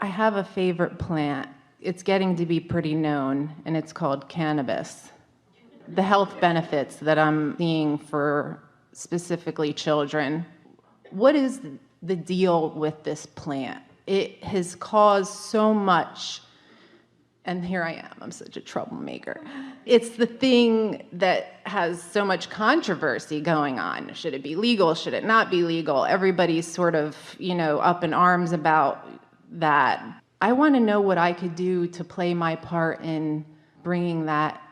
I have a favorite plant. It's getting to be pretty known, and it's called cannabis. The health benefits that I'm seeing for specifically children. What is the deal with this plant? It has caused so much, and here I am, I'm such a troublemaker. It's the thing that has so much controversy going on. Should it be legal? Should it not be legal? Everybody's sort of, up in arms about that. I want to know what I could do to play my part in bringing that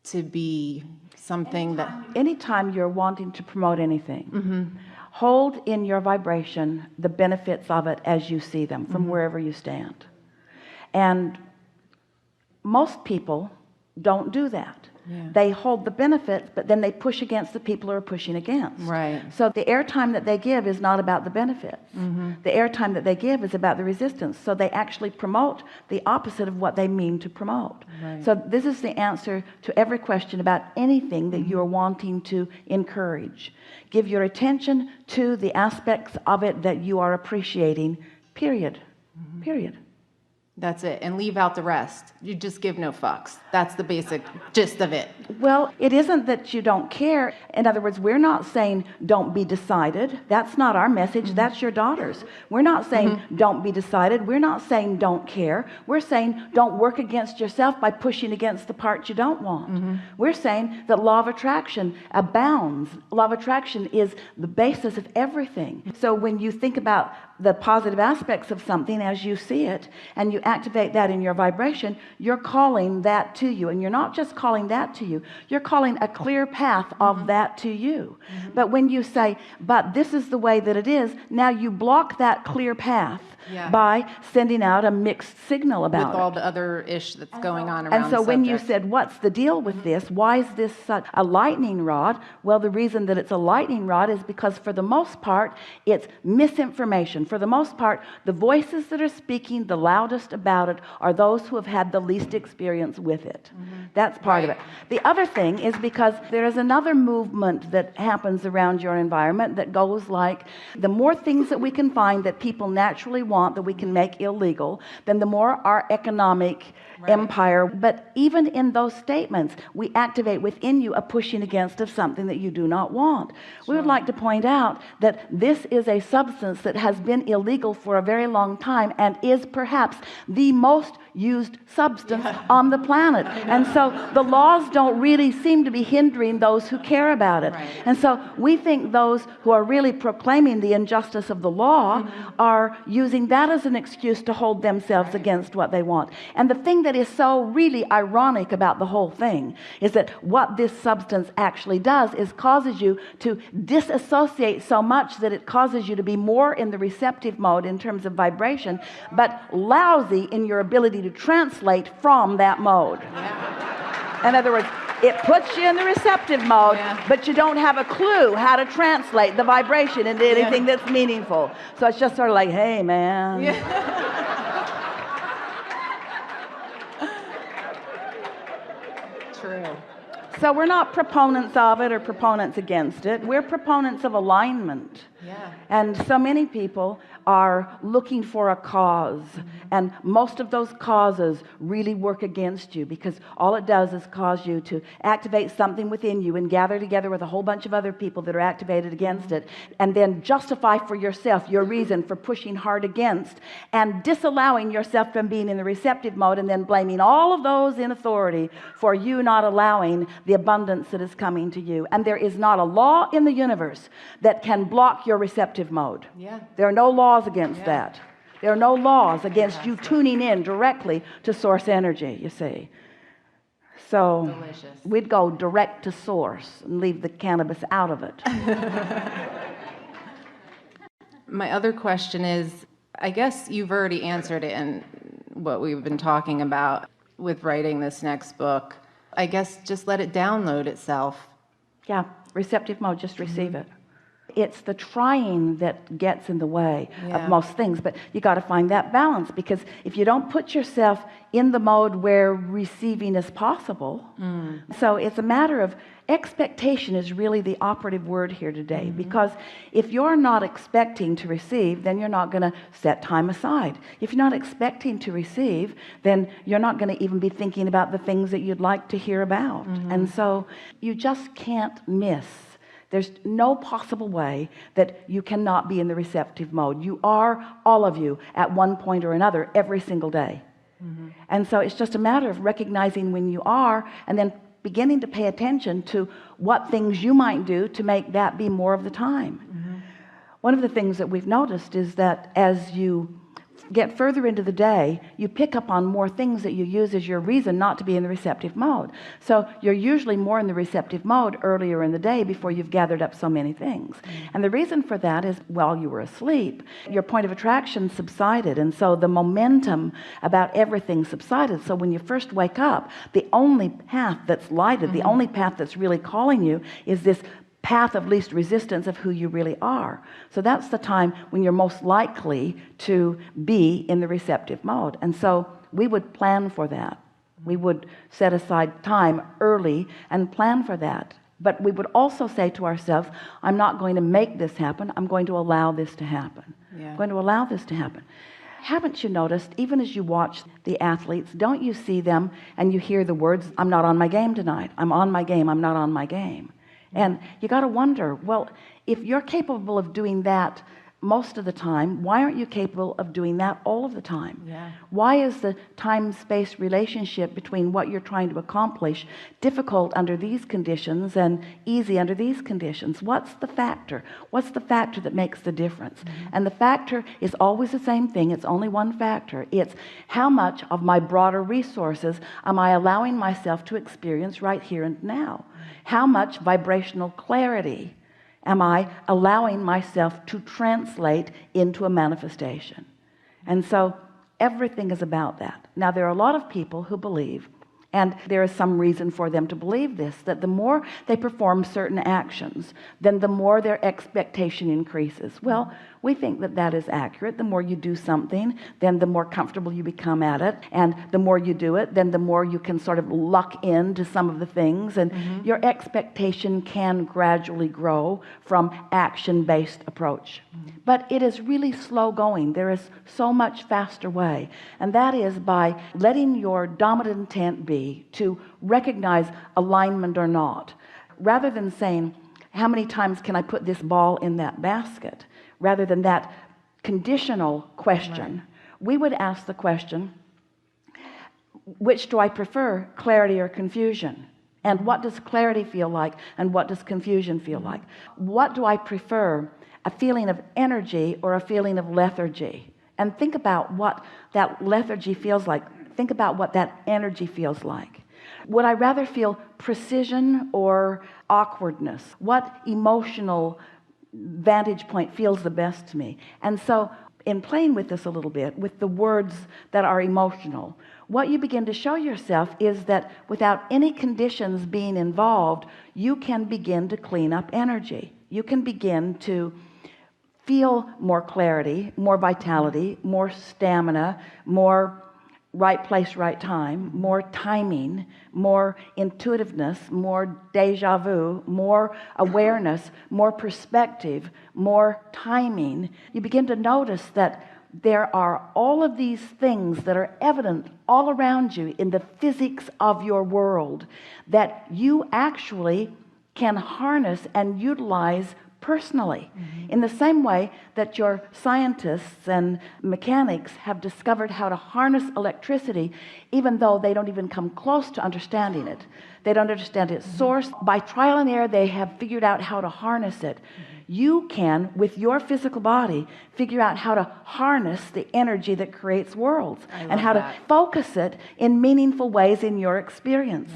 to be something Anytime you're wanting to promote anything, hold in your vibration the benefits of it as you see them from wherever you stand. And most people don't do that. They hold the benefits, but then they push against the people who are pushing against. Right. So the airtime that they give is not about the benefits. The airtime that they give is about the resistance. So they actually promote the opposite of what they mean to promote. Right. So this is the answer to every question about anything that you're wanting to encourage. Give your attention to the aspects of it that you are appreciating, period. Period. That's it. And leave out the rest. You just give no fucks. That's the basic gist of it. Well, it isn't that you don't care. In other words, we're not saying don't be decided. That's not our message. That's your daughter's. We're not saying don't be decided. We're not saying don't care. We're saying don't work against yourself by pushing against the part you don't want. We're saying that law of attraction abounds. Law of attraction is the basis of everything. So when you think about the positive aspects of something as you see it, and you activate that in your vibration, you're calling that to you. And you're not just calling that to you, you're calling a clear path of that to you. But when you say, but this is the way that it is, now you block that clear path by sending out a mixed signal about with all the other ish that's going on around and so the when you subject. said, what's the deal with this? Why is this such a lightning rod? Well, the reason that it's a lightning rod is because for the most part, it's misinformation. For the most part, the voices that are speaking the loudest about it are those who have had the least experience with it. That's part of it. The other thing is because there is another movement that happens around your environment that goes like, the more things that we can find that people naturally want that we can make illegal, then the more our economic empire. But even in those statements, we activate within you a pushing against of something that you do not want. We would like to point out that this is a substance that has been illegal for a very long time and is perhaps the most used substance on the planet. And so the laws don't really seem to be hindering those who care about it. And so we think those who are really proclaiming the injustice of the law are using that as an excuse to hold themselves against what they want. And the thing that is so really ironic about the whole thing is that what this substance actually does is causes you to disassociate so much that it causes you to be more in the receptive mode in terms of vibration, but lousy in your ability to translate from that mode. In other words, it puts you in the receptive mode, but you don't have a clue how to translate the vibration into anything that's meaningful. So it's just sort of like, hey, man. True. So we're not proponents of it or proponents against it. We're proponents of alignment. And so many people are looking for a cause, and most of those causes really work against you, because all it does is cause you to activate something within you and gather together with a whole bunch of other people that are activated against it, and then justify for yourself your reason for pushing hard against and disallowing yourself from being in the receptive mode, and then blaming all of those in authority for you not allowing the abundance that is coming to you. And there is not a law in the universe that can block your receptive mode. There are no laws against that. There are no laws against you tuning in directly to source energy, you see. So we'd go direct to source and leave the cannabis out of it. My other question is, I guess you've already answered it in what we've been talking about with writing this next book. I guess just let it download itself. Receptive mode, just receive it. It's the trying that gets in the way Yeah. of most things. But you got to find that balance, because if you don't put yourself in the mode where receiving is possible, so it's a matter of expectation is really the operative word here today. Because if you're not expecting to receive, then you're not going to set time aside. If you're not expecting to receive, then you're not going to even be thinking about the things that you'd like to hear about. And so you just can't miss. There's no possible way that you cannot be in the receptive mode. You are, all of you, at one point or another, every single day. And so it's just a matter of recognizing when you are, and then beginning to pay attention to what things you might do to make that be more of the time. One of the things that we've noticed is that as you get further into the day, you pick up on more things that you use as your reason not to be in the receptive mode. So you're usually more in the receptive mode earlier in the day before you've gathered up so many things. And the reason for that is while you were asleep, your point of attraction subsided, and so the momentum about everything subsided. So when you first wake up, the only path that's lighted, the only path that's really calling you is this path of least resistance of who you really are. So that's the time when you're most likely to be in the receptive mode. And so we would plan for that. We would set aside time early and plan for that. But we would also say to ourselves, I'm not going to make this happen. I'm going to allow this to happen. I'm going to allow this to happen. Haven't you noticed, even as you watch the athletes, don't you see them and you hear the words, I'm not on my game tonight. I'm on my game. I'm not on my game. And you got to wonder, well, if you're capable of doing that most of the time, why aren't you capable of doing that all of the time? Why is the time-space relationship between what you're trying to accomplish difficult under these conditions and easy under these conditions? What's the factor? What's the factor that makes the difference? And the factor is always the same thing. It's only one factor. It's how much of my broader resources am I allowing myself to experience right here and now? How much vibrational clarity am I allowing myself to translate into a manifestation? And so everything is about that. Now, there are a lot of people who believe, and there is some reason for them to believe this, that the more they perform certain actions, then the more their expectation increases. Well, we think that that is accurate. The more you do something, then the more comfortable you become at it. And the more you do it, then the more you can sort of luck into some of the things. And your expectation can gradually grow from action-based approach. But it is really slow going. There is so much faster way. And that is by letting your dominant intent be to recognize alignment or not. Rather than saying, how many times can I put this ball in that basket? Rather than that conditional question, we would ask the question, which do I prefer, clarity or confusion? And what does clarity feel like? And what does confusion feel like? What do I prefer, a feeling of energy or a feeling of lethargy? And think about what that lethargy feels like. Think about what that energy feels like. Would I rather feel precision or awkwardness? What emotional vantage point feels the best to me? And so in playing with this a little bit, with the words that are emotional, what you begin to show yourself is that without any conditions being involved, you can begin to clean up energy. You can begin to feel more clarity, more vitality, more stamina, more right place, right time, more timing, more intuitiveness, more deja vu, more awareness, more perspective, more timing. You begin to notice that there are all of these things that are evident all around you in the physics of your world that you actually can harness and utilize personally, in the same way that your scientists and mechanics have discovered how to harness electricity, even though they don't even come close to understanding it. They don't understand its source. By trial and error, they have figured out how to harness it. You can, with your physical body, figure out how to harness the energy that creates worlds and how to focus it in meaningful ways in your experience.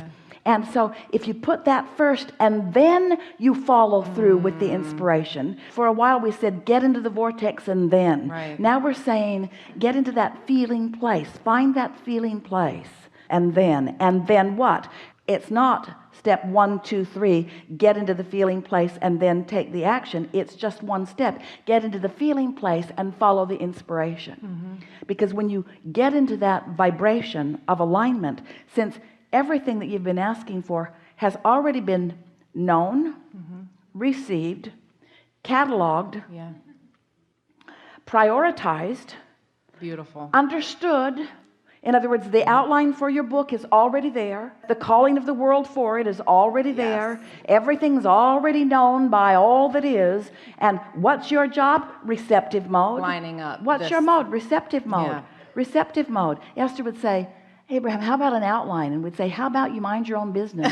And so if you put that first and then you follow through with the inspiration. For a while we said get into the vortex and then. Now we're saying get into that feeling place. Find that feeling place. And then what? It's not step 1, 2, 3, get into the feeling place and then take the action. It's just one step. Get into the feeling place and follow the inspiration. Because when you get into that vibration of alignment, since everything that you've been asking for has already been known, received, cataloged, prioritized, Beautiful. understood. In other words, the outline for your book is already there. The calling of the world for it is already there. Everything's already known by all that is. And what's your job? Receptive mode. Lining up. What's your mode? Receptive mode. Receptive mode. Esther would say, Abraham, how about an outline? And we'd say, how about you mind your own business?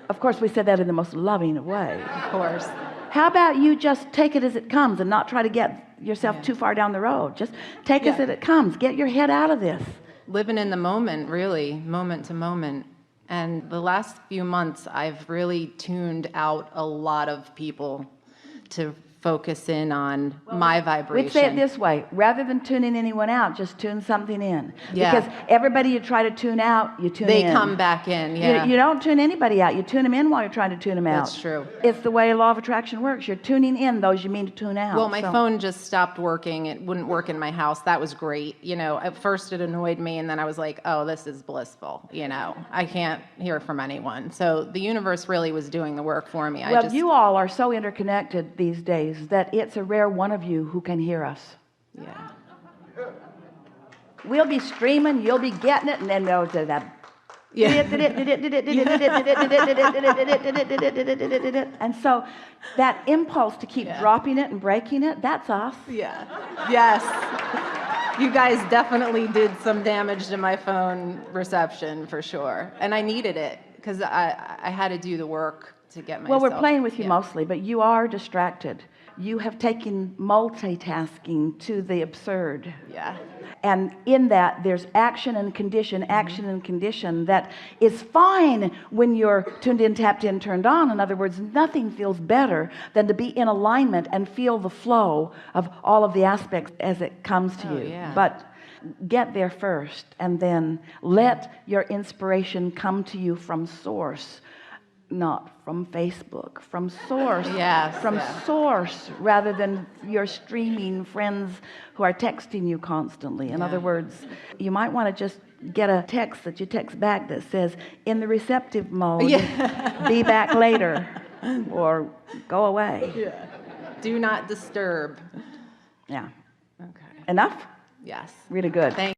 Of course, we said that in the most loving way. Of course. How about you just take it as it comes and not try to get yourself too far down the road? Just take it as it comes. Get your head out of this. Living in the moment, really, moment to moment. And the last few months, I've really tuned out a lot of people to focus in on my vibration. We'd say it this way: rather than tuning anyone out, just tune something in. Yeah. Because everybody you try to tune out, you tune in. They come back in, You don't tune anybody out. You tune them in while you're trying to tune them out. That's true. It's the way law of attraction works. You're tuning in those you mean to tune out. Well, my phone just stopped working. It wouldn't work in my house. That was great. You know, at first it annoyed me, and then I was like, oh, this is blissful. You know, I can't hear from anyone. So the universe really was doing the work for me. Well, you all are so interconnected these days that it's a rare one of you who can hear us. Yeah. We'll be streaming, you'll be getting it, and then they'll do that. And so that impulse to keep dropping it and breaking it, that's us. Yeah. Yes. You guys definitely did some damage to my phone reception for sure. And I needed it because I had to do the work to get myself. Well, we're playing with you mostly, but you are distracted. You have taken multitasking to the absurd. Yeah. And in that, there's action and condition that is fine when you're tuned in, tapped in, turned on. In other words, nothing feels better than to be in alignment and feel the flow of all of the aspects as it comes to you. Yeah. But get there first, and then let your inspiration come to you from source. Not from Facebook, from source. Source, rather than your streaming friends who are texting you constantly. In other words, you might want to just get a text that you text back that says, in the receptive mode, be back later, or go away. Do not disturb. Yeah. Okay. Enough? Yes. Really good. Thank